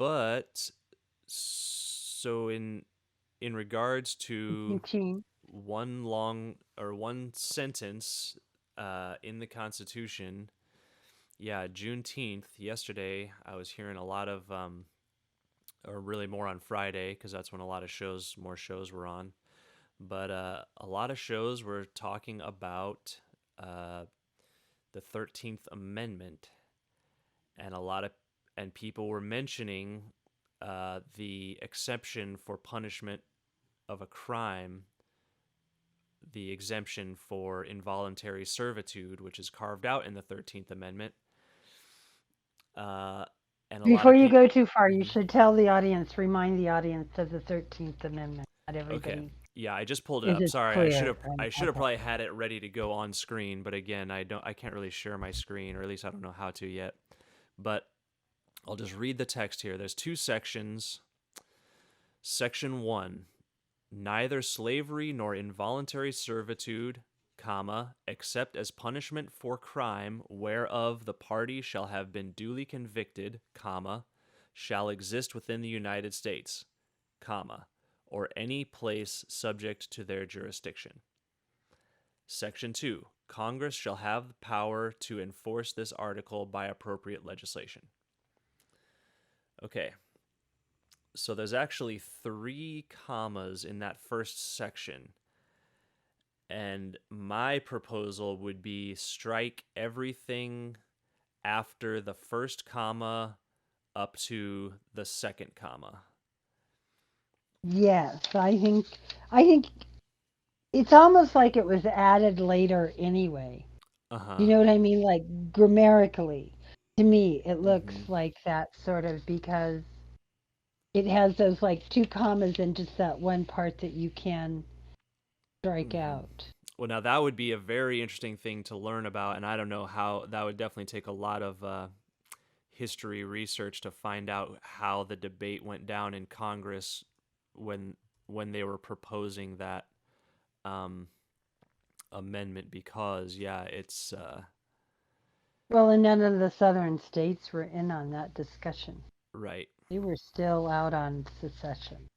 but so in regards to Teaching. one sentence in the Constitution, yeah, Juneteenth, yesterday, I was hearing a lot of, or really more on Friday, because that's when a lot of more shows were on. But a lot of shows were talking about uh, the 13th Amendment, and and people were mentioning the exception for punishment of a crime, the exemption for involuntary servitude, which is carved out in the 13th Amendment. Uh, and a lot Before of you people. go too far, you should tell the audience, remind the audience of the 13th Amendment. Not Okay. everybody Yeah, I just pulled it is up. as Sorry, clear. I should have Okay. probably had it ready to go on screen, but again, I can't really share my screen, or at least I don't know how to yet. But I'll just read the text here. There's two sections. Section 1, neither slavery nor involuntary servitude, comma, except as punishment for crime whereof the party shall have been duly convicted, comma, shall exist within the United States, comma, or any place subject to their jurisdiction. Section 2, Congress shall have the power to enforce this article by appropriate legislation. Okay, so there's actually three commas in that first section. And my proposal would be strike everything after the first comma up to the second comma. Yes, I think it's almost like it was added later anyway. Uh You huh. know what I mean? Like grammatically, to me, it looks Mm-hmm. like that sort of because it has those like two commas and just that one part that you can strike Mm-hmm. out. Well, now that would be a very interesting thing to learn about, and I don't know how that would definitely take a lot of history research to find out how the debate went down in Congress when when they were proposing that um, amendment. Because yeah, it's Well, and none of the southern states were in on that discussion. right, They were still out on secession.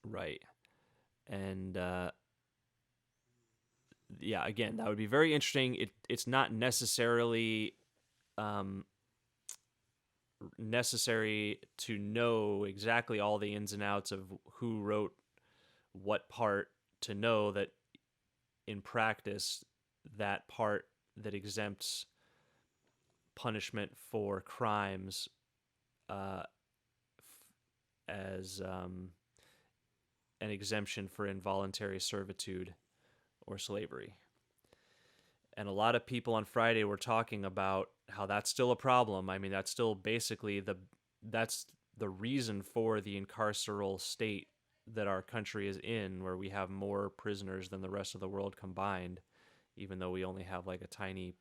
right, and yeah, again, that would be very interesting. It's not necessarily um, necessary to know exactly all the ins and outs of who wrote what part to know that in practice that part that exempts punishment for crimes uh, as an exemption for involuntary servitude or slavery. And a lot of people on Friday were talking about how that's still a problem. I mean, that's still basically that's the reason for the incarceral state that our country is in, where we have more prisoners than the rest of the world combined, even though we only have like a tiny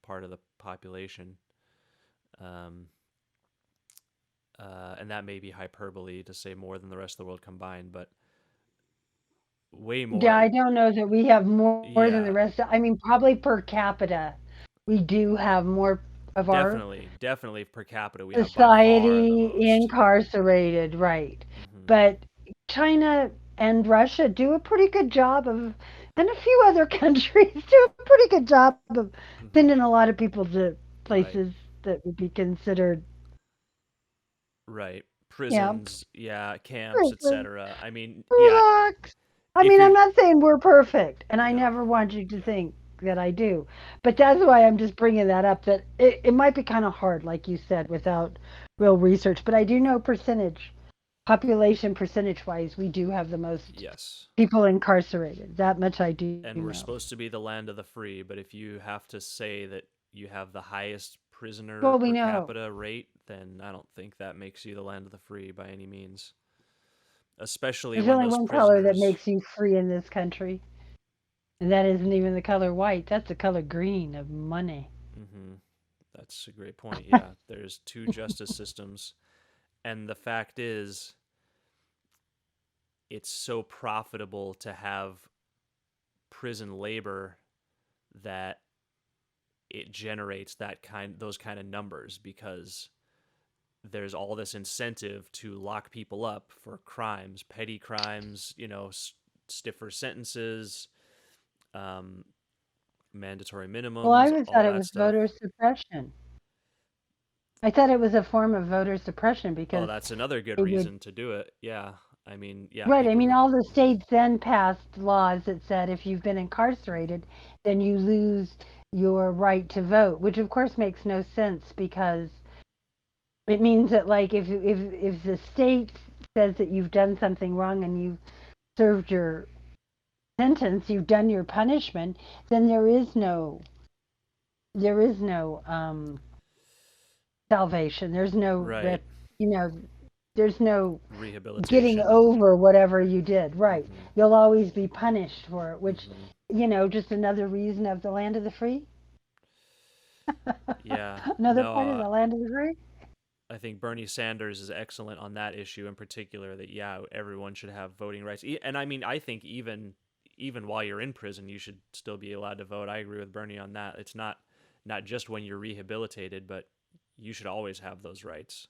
part of the population. Um, and that may be hyperbole to say more than the rest of the world combined, but way Yeah, more. I don't know that we have more than the Yeah, rest. I mean, probably per capita, we do have more of our definitely per capita, we have by far the society most. incarcerated, right? Hmm. But China and Russia do a pretty good job of, and a few other countries do a pretty good job of Hmm. sending a lot of people to Right, places that would be considered, right. yeah, Prisons, yeah, camps, prison. etc. I mean, yeah, Relax. I if mean, I'm you're not saying we're perfect, and I no, never want you to think that I do. But that's why I'm just bringing that up, that it might be kind of hard, like you said, without real research. But I do know population percentage wise, we do have the most yes. people incarcerated. That much I do And we're know. supposed to be the land of the free, but if you have to say that you have the highest prisoner Well, we per know capita rate, then I don't think that makes you the land of the free by any means. Especially there's when only those one color that prisoners. makes you free in this country, and that isn't even the color white. That's the color green of money. Hmm. That's a great point. Yeah, there's two justice systems, and the fact is, it's so profitable to have prison labor that it generates those kind of numbers, because there's all this incentive to lock people up for crimes, petty crimes, stiffer sentences, um, mandatory Well, I minimums, always all thought it that was stuff. voter suppression. I thought it was a form of voter suppression Oh, because that's another good it would. reason to do it. Yeah. I mean, yeah, Right. I people mean, who, all the states then passed laws that said if you've been incarcerated, then you lose your right to vote, which of course makes no sense because it means that like if the state says that you've done something wrong and you've served your sentence, you've done your punishment, then there is no salvation. There's no right, you know there's no getting rehabilitation. over whatever you did. Right. Hmm. You'll always be punished for it, which Hmm. just another reason of the land of the free. Yeah. Another No, part of the land of the free. I think Bernie Sanders is excellent on that issue in particular. That yeah, everyone should have voting rights. And I mean, I think even while you're in prison, you should still be allowed to vote. I agree with Bernie on that. It's not just when you're rehabilitated, but you should always have those rights.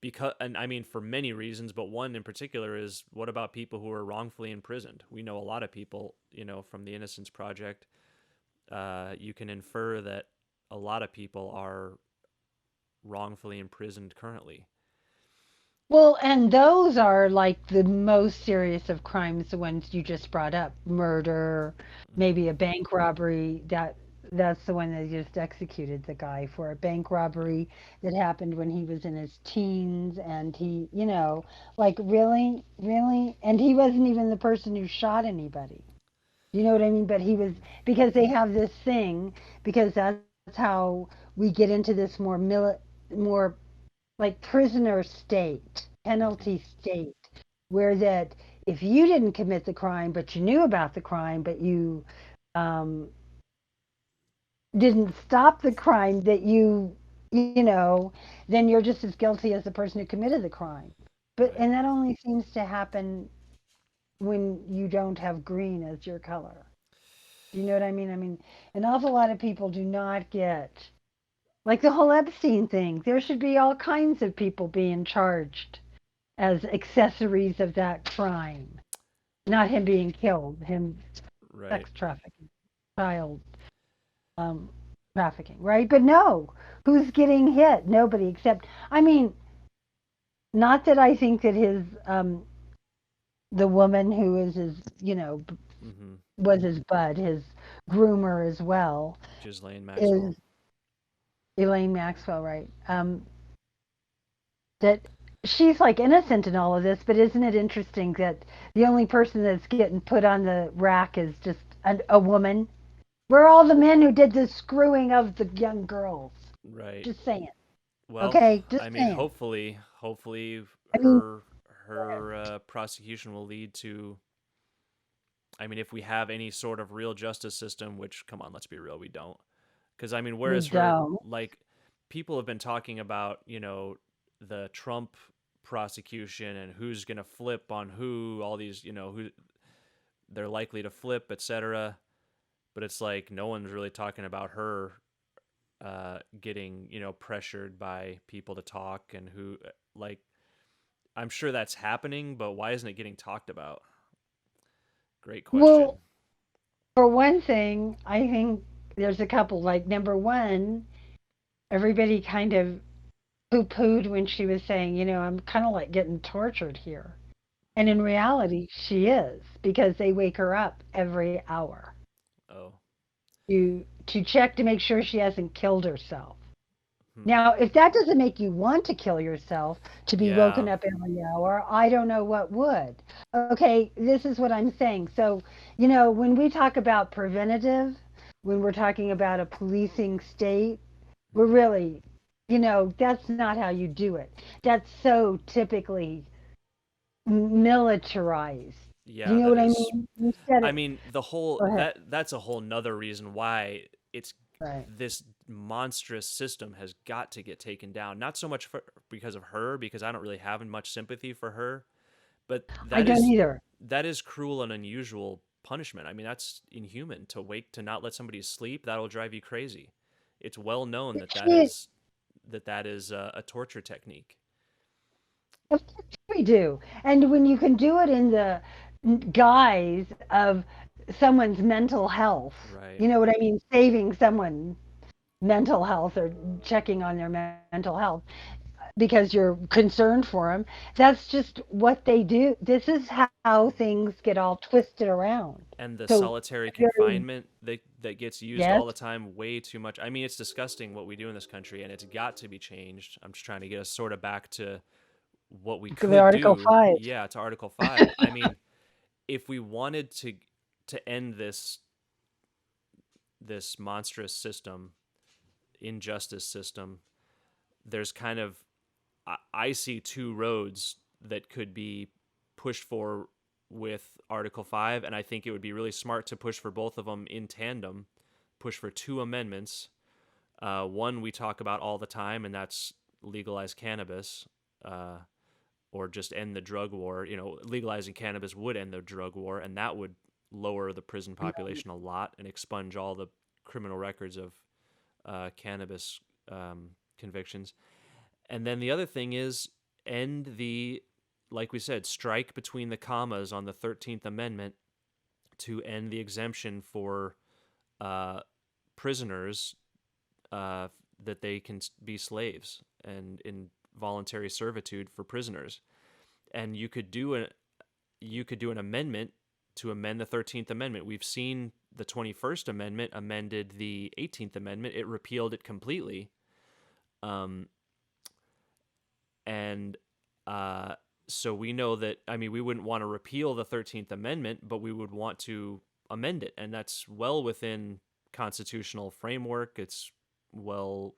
Because, and I mean, for many reasons, but one in particular is, what about people who are wrongfully imprisoned? We know a lot of people, from the Innocence Project. You can infer that a lot of people are wrongfully imprisoned currently. Well, and those are like the most serious of crimes, the ones you just brought up. Murder, Hmm. maybe a bank robbery. That's the one that just executed the guy for a bank robbery that happened when he was in his teens and like really, really, and he wasn't even the person who shot anybody. You know what I mean? But he was, Hmm. because they have this thing, because that's how we get into this more like prisoner state, Hmm. penalty state, where that if you didn't commit the crime, but you knew about the crime, but you um, didn't stop the crime, that then you're just as guilty as the person who committed the crime. But Right. and that only seems to happen when you don't have green as your color. Do you know what I mean? I mean, an awful lot of people do not get like the whole Epstein thing. There should be all kinds of people being charged as accessories of that crime. Not him being killed, him Right. sex trafficking, child um, trafficking, right? But no, who's getting hit? Nobody except, I mean, not that I think that the woman who is his, Hmm. was his bud, his groomer as well, Ghislaine Maxwell. is Elaine Maxwell, right? That she's like innocent in all of this, but isn't it interesting that the only person that's getting put on the rack is just a woman? Where are all the men who did the screwing of the young girls? Right. Just saying. Well, Okay, just I mean, saying. hopefully I mean, her prosecution will lead to. I mean, if we have any sort of real justice system, which, come on, let's be real, we don't. Because I mean, we whereas her, don't. like, people have been talking about, the Trump prosecution and who's gonna flip on who, all these, who they're likely to flip, etc. But it's like no one's really talking about her getting pressured by people to talk and who like I'm sure that's happening, but why isn't it getting talked about? Great question. Well, for one thing, I think there's a couple. Like number one, everybody kind of poo-pooed when she was saying, I'm kind of like getting tortured here. And in Hmm. reality, she is because they wake her up every hour Oh. to check to make sure she hasn't killed herself. Hmm. Now, if that doesn't make you want to kill yourself to be woken Yeah. up every hour, I don't know what would. Okay, this is what I'm saying. So, when we talk about preventative, when we're talking about a policing state, we're Hmm. really, that's not how you do it. That's so typically militarized. Do Yeah, you know that what I is. mean? You said I it. mean, the whole Go ahead. that's a whole nother reason why it's Right. this monstrous system has got to get taken down. Not so much because of her, because I don't really have much sympathy for her, but I don't either. that is cruel and unusual punishment. I mean, that's inhuman to not let somebody sleep. That'll drive you crazy. It's well known that She, that is a torture technique. Of course we do. And when you can do it in the guise of someone's mental health, Right. you know what I mean? Saving someone mental health or checking on their mental health because you're concerned for them. That's just what they do. This is how Mhm. things get all twisted around. And the So, solitary very, confinement that gets used yes, all the time, way too much. I mean, it's disgusting what we do in this country, and it's got to be changed. I'm just trying to get us sort of back to what we the could Article do. 5. Yeah, to Article 5. I mean, if we wanted to end this monstrous system, injustice system, there's kind of I see two roads that could be pushed for with Article 5, and I think it would be really smart to push for both of them in tandem, push for two amendments. One we talk about all the time, and that's legalize cannabis, uh, or just end the drug war. You know, legalizing cannabis would end the drug war, and that would lower the prison population a lot and expunge all the criminal records of cannabis convictions. And then the other thing is end the, like we said, strike between the commas on the 13th Amendment to end the exemption for uh, prisoners, that they can be slaves and in voluntary servitude for prisoners. And you could do an amendment to amend the 13th Amendment. We've seen the 21st Amendment amended the 18th Amendment. It repealed it completely. Um, and uh, so we know that, I mean, we wouldn't want to repeal the 13th Amendment, but we would want to amend it. And that's well within constitutional framework. It's well,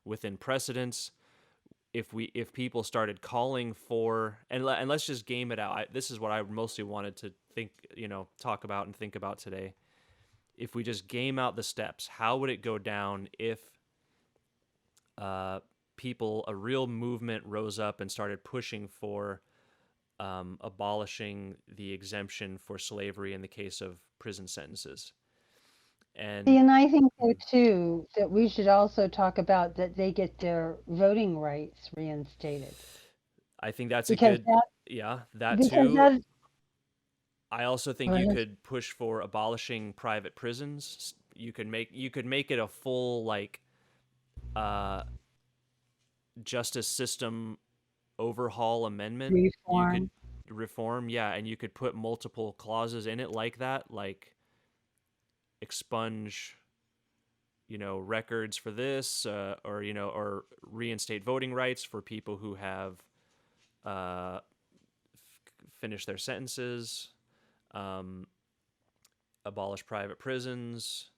within precedents. If people started calling for, and let's just game it out. This is what I mostly wanted to think, talk about and think about today. If we just game out the steps, how would it go down if uh, a real movement rose up and started pushing for abolishing the exemption for slavery in the case of prison sentences? See, And and I think so mhm, too that we should also talk about that they get their voting rights reinstated I think that's a because good, that yeah, that because too. that I also think you could push for abolishing private prisons. You could make it a full like uh, justice system overhaul amendment. You could reform. reform, yeah, and you could put multiple clauses in it like that, like expunge, records for this, or reinstate voting rights for people who have uh, finished their sentences, um, abolish private prisons,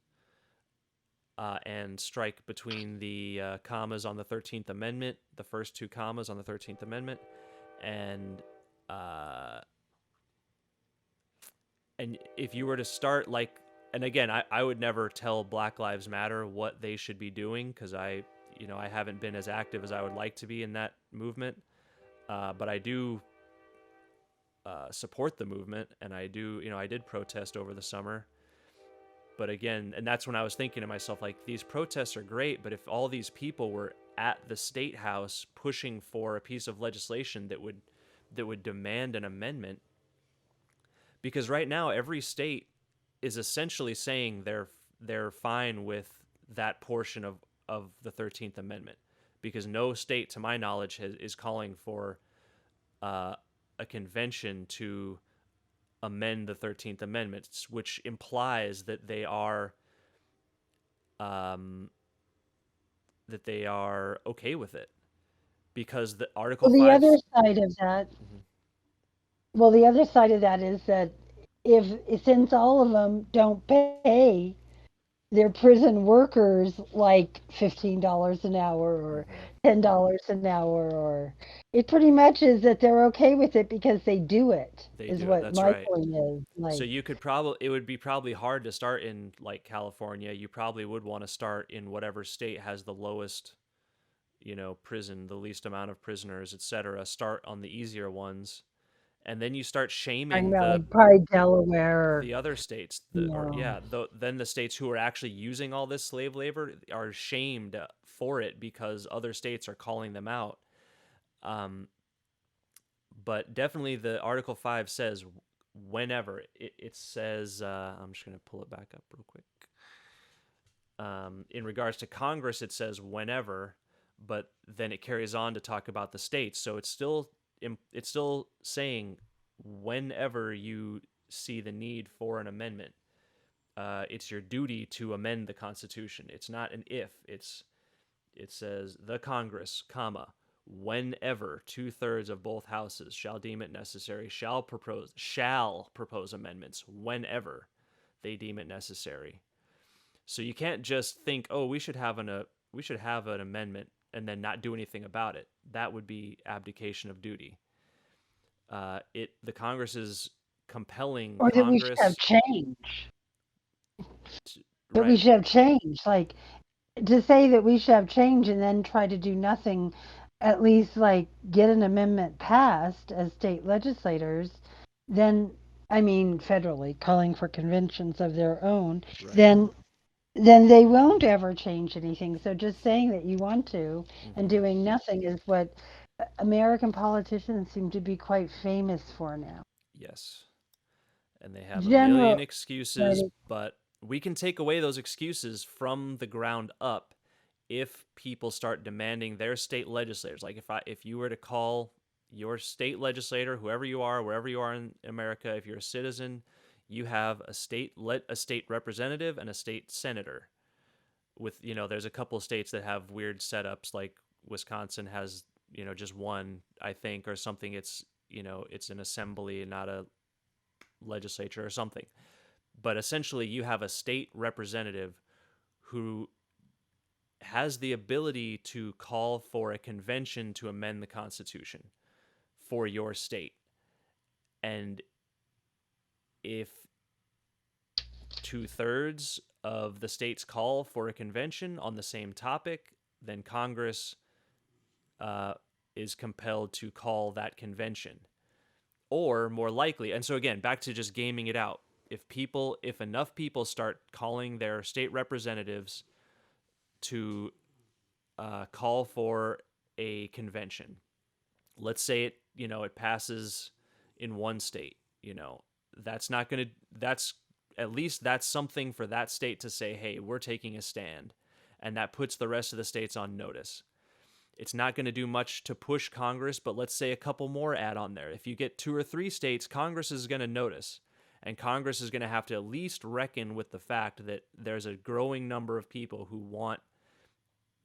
and strike between the commas on the 13th Amendment, the first two commas on the 13th Amendment, and uh, if you were to start like, and again, I would never tell Black Lives Matter what they should be doing because I haven't been as active as I would like to be in that movement, but I do support the movement, and I did protest over the summer. But again, and that's when I was thinking to myself, like, these protests are great, but if all these people were at the state house pushing for a piece of legislation that would demand an amendment, because right now every state is essentially saying they're fine with that portion of the 13th Amendment, because no state, to my knowledge, is calling for uh, a convention to amend the 13th Amendment, which implies um, that they are okay with it, because the Article Well, the 5. other side of that, Mhm. well, the other side of that is that since all of them don't pay their prison workers like $15 an hour or Mhm. $10 an hour, or it pretty much is that they're okay with it because they do it, They is do it. what That's my right. point is. So Like, it would be probably hard to start in like California. You probably would want to start in whatever state has the lowest, prison, the least amount of prisoners, etc. Start on the easier ones, and then you start talking shaming about the like probably Delaware or, the other states, you or know, yeah, then the states who are actually using all this slave labor are shamed for it because other states are calling them out. Um, But definitely the Article 5 says whenever. It says, I'm just going to pull it back up real quick. In regards to Congress, it says whenever, but then it carries on to talk about the states. So it's still saying whenever you see the need for an amendment, it's your duty to amend the Constitution. It's not an if. It says the Congress, comma, whenever 2/3 of both houses shall deem it necessary, shall propose amendments whenever they deem it necessary. So you can't just think, oh, we should have an amendment and then not do anything about it. That would be abdication of duty. The Congress is compelling Or that we should have Congress. change. That we Right. should have change. Like to say that we should have change and then try to do nothing, at least like get an amendment passed as state legislators, then I mean federally calling for conventions of their own, Right. then they won't ever change anything. So just saying that you want to and Hmm. doing nothing is what American politicians seem to be quite famous for now. Yes. And they have a million General, excuses, right? but we can take away those excuses from the ground up if people start demanding their state legislators. Like if you were to call your state legislator, whoever you are, wherever you are in America, if you're a citizen, you have a state representative and a state senator. With there's a couple of states that have weird setups, like Wisconsin has just one, I think, or something. It's an assembly, not a legislature or something. But essentially, you have a state representative who has the ability to call for a convention to amend the Constitution for your state. And if 2/3 of the states call for a convention on the same topic, then Congress uh, is compelled to call that convention. Or more likely, and so again, back to just gaming it out. If enough people start calling their state representatives to call for a convention, let's say it passes in one state, that's not going to that's at least that's something for that state to say, hey, we're taking a stand, and that puts the rest of the states on notice. It's not going to do much to push Congress, but let's say a couple more add on there. If you get 2 or 3 states, Congress is going to notice. And Congress is going to have to at least reckon with the fact that there's a growing number of people who want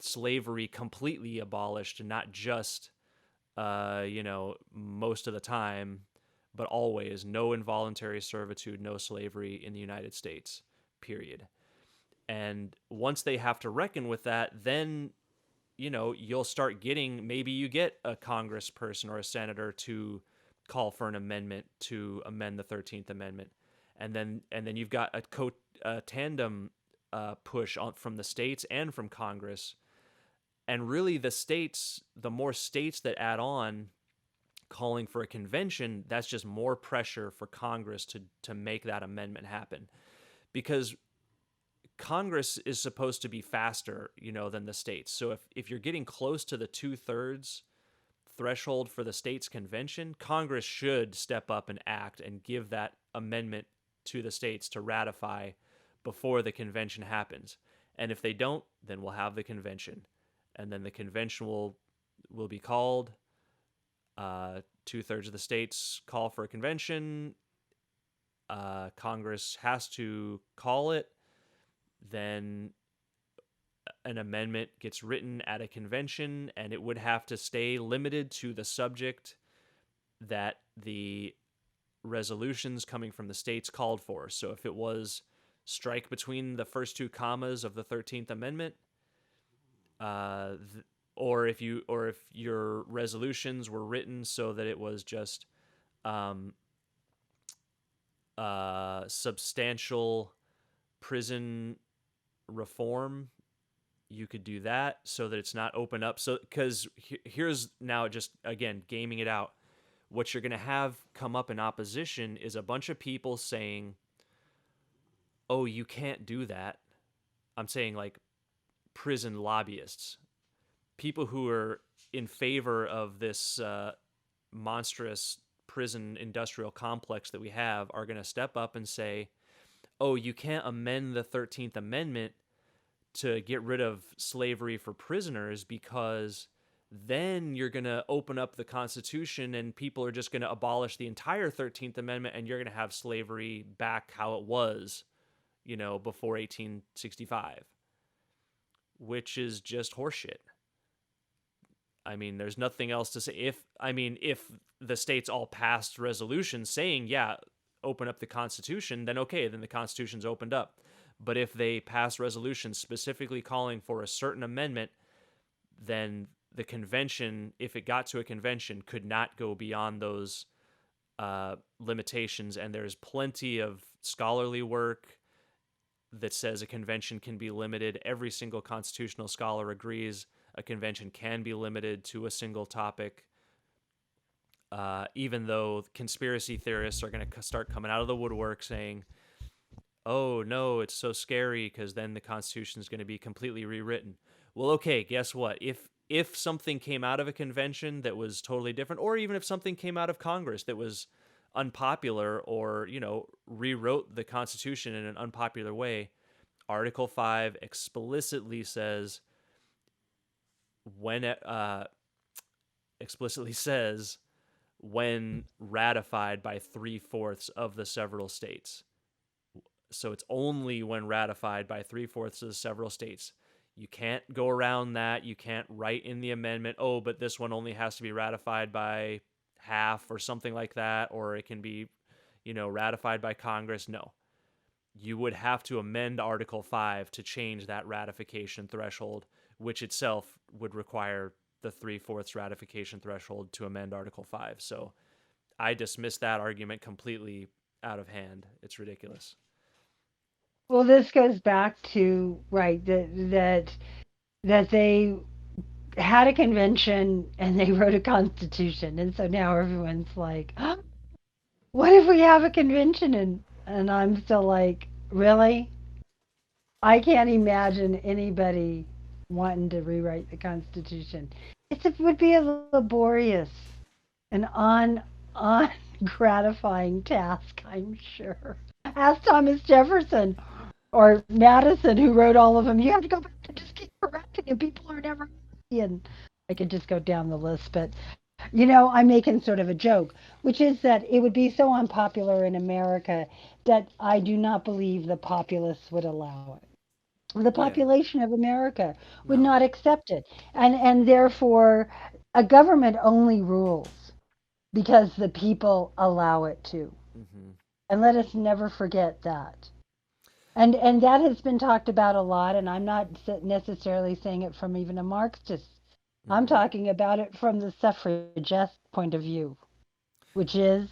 slavery completely abolished, not just, most of the time, but always no involuntary servitude, no slavery in the United States, period. And once they have to reckon with that, then you'll start getting, maybe you get a congressperson or a senator to call for an amendment to amend the 13th Amendment. And then you've got a tandem push from the states and from Congress. And really the more states that add on calling for a convention, that's just more pressure for Congress to make that amendment happen. Because Congress is supposed to be faster, than the states. So if you're getting close to the 2/3 threshold for the state's convention, Congress should step up and act and give that amendment to the states to ratify before the convention happens. And if they don't, then we'll have the convention, and then the convention will be called. 2/3 of the states call for a convention. Congress has to call it. Then an amendment gets written at a convention, and it would have to stay limited to the subject that the resolutions coming from the states called for. So if it was strike between the first 2 commas of the 13th Amendment, or if your resolutions were written so that it was just substantial prison reform, you could do that so that it's not open up. So because here's now, just again gaming it out, what you're going to have come up in opposition is a bunch of people saying, oh, you can't do that. I'm saying like prison lobbyists, people who are in favor of this monstrous prison industrial complex that we have are going to step up and say, oh, you can't amend the 13th Amendment to get rid of slavery for prisoners because then you're going to open up the Constitution and people are just going to abolish the entire 13th Amendment and you're going to have slavery back how it was, before 1865, which is just horseshit. I mean, there's nothing else to say. If the states all passed resolutions saying, yeah, open up the Constitution, then okay, then the Constitution's opened up. But if they pass resolutions specifically calling for a certain amendment, then the convention, if it got to a convention, could not go beyond those limitations. And there's plenty of scholarly work that says a convention can be limited. Every single constitutional scholar agrees a convention can be limited to a single topic. Even though conspiracy theorists are going to start coming out of the woodwork saying, oh no, it's so scary because then the Constitution is going to be completely rewritten. Well, okay, guess what? If something came out of a convention that was totally different, or even if something came out of Congress that was unpopular or, rewrote the Constitution in an unpopular way, Article 5 explicitly says when ratified by 3/4 of the several states. So it's only when ratified by 3/4 of the several states. You can't go around that. You can't write in the amendment, oh, but this one only has to be ratified by half or something like that, or it can be, ratified by Congress. No. You would have to amend Article 5 to change that ratification threshold, which itself would require the 3/4 ratification threshold to amend Article 5. So I dismiss that argument completely out of hand. It's ridiculous. Well, this goes back to right that they had a convention and they wrote a constitution, and so now everyone's like, huh? What if we have a convention? And I'm still like, really? I can't imagine anybody wanting to rewrite the Constitution. It would be a laborious and on gratifying task, I'm sure. Ask Thomas Jefferson or Madison, who wrote all of them. You have to go back and just keep correcting, and people are never happy. And I could just go down the list, but I'm making sort of a joke, which is that it would be so unpopular in America that I do not believe the populace would allow it. The Yeah. population of America would No. not accept it. And therefore a government only rules because the people allow it to. Mm-hmm. And let us never forget that. And that has been talked about a lot, and I'm not necessarily saying it from even a Marxist. I'm Mm-hmm. talking about it from the suffragette point of view, which is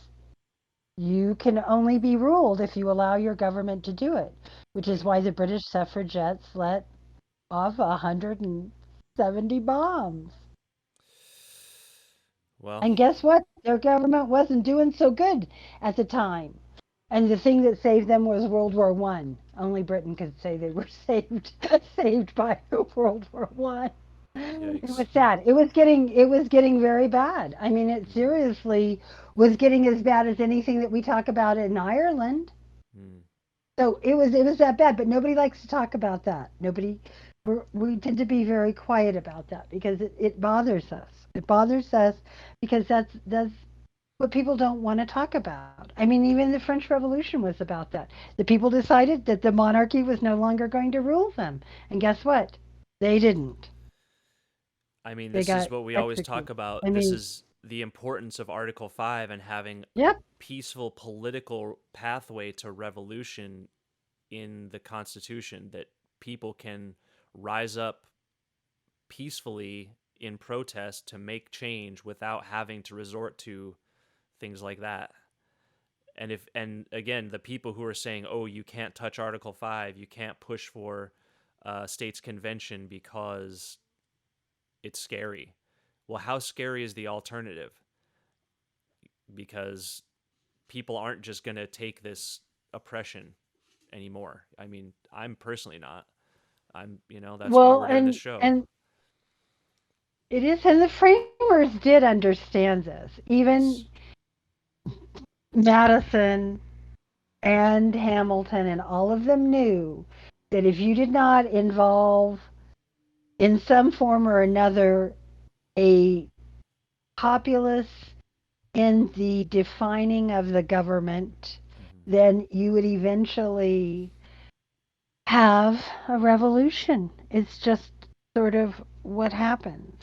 you can only be ruled if you allow your government to do it, which is Right. why the British suffragettes let off 170 bombs. Well, And guess what? Their government wasn't doing so good at the time. And the thing that saved them was World War One. Only Britain could say they were saved by World War One. It yikes. was sad. It was getting very bad. I mean, it Mm-hmm. seriously was getting as bad as anything that we talk about in Ireland. Mm. So it was that bad, but nobody likes to talk about that. Nobody we tend to be very quiet about that because it bothers us. It bothers us because that's what people don't want to talk about. I mean, even the French Revolution was about that. The people decided that the monarchy was no longer going to rule them. And guess what? They didn't. I mean, They this is got what we always talk executed. about. I This mean, is the importance of Article 5 and having a yep. peaceful political pathway to revolution in the Constitution, that people can rise up peacefully in protest to make change without having to resort to things like that. And again, the people who are saying, "Oh, you can't touch Article 5, you can't push for states convention because it's scary." Well, how scary is the alternative? Because people aren't just going to take this oppression anymore. I mean, I'm personally not. That's why Well, we're doing this and show. and It is, and the framers did understand this. Even Madison and Hamilton and all of them knew that if you did not involve in some form or another a populace in the defining of the government, Hmm. then you would eventually have a revolution. It's just sort of what happens.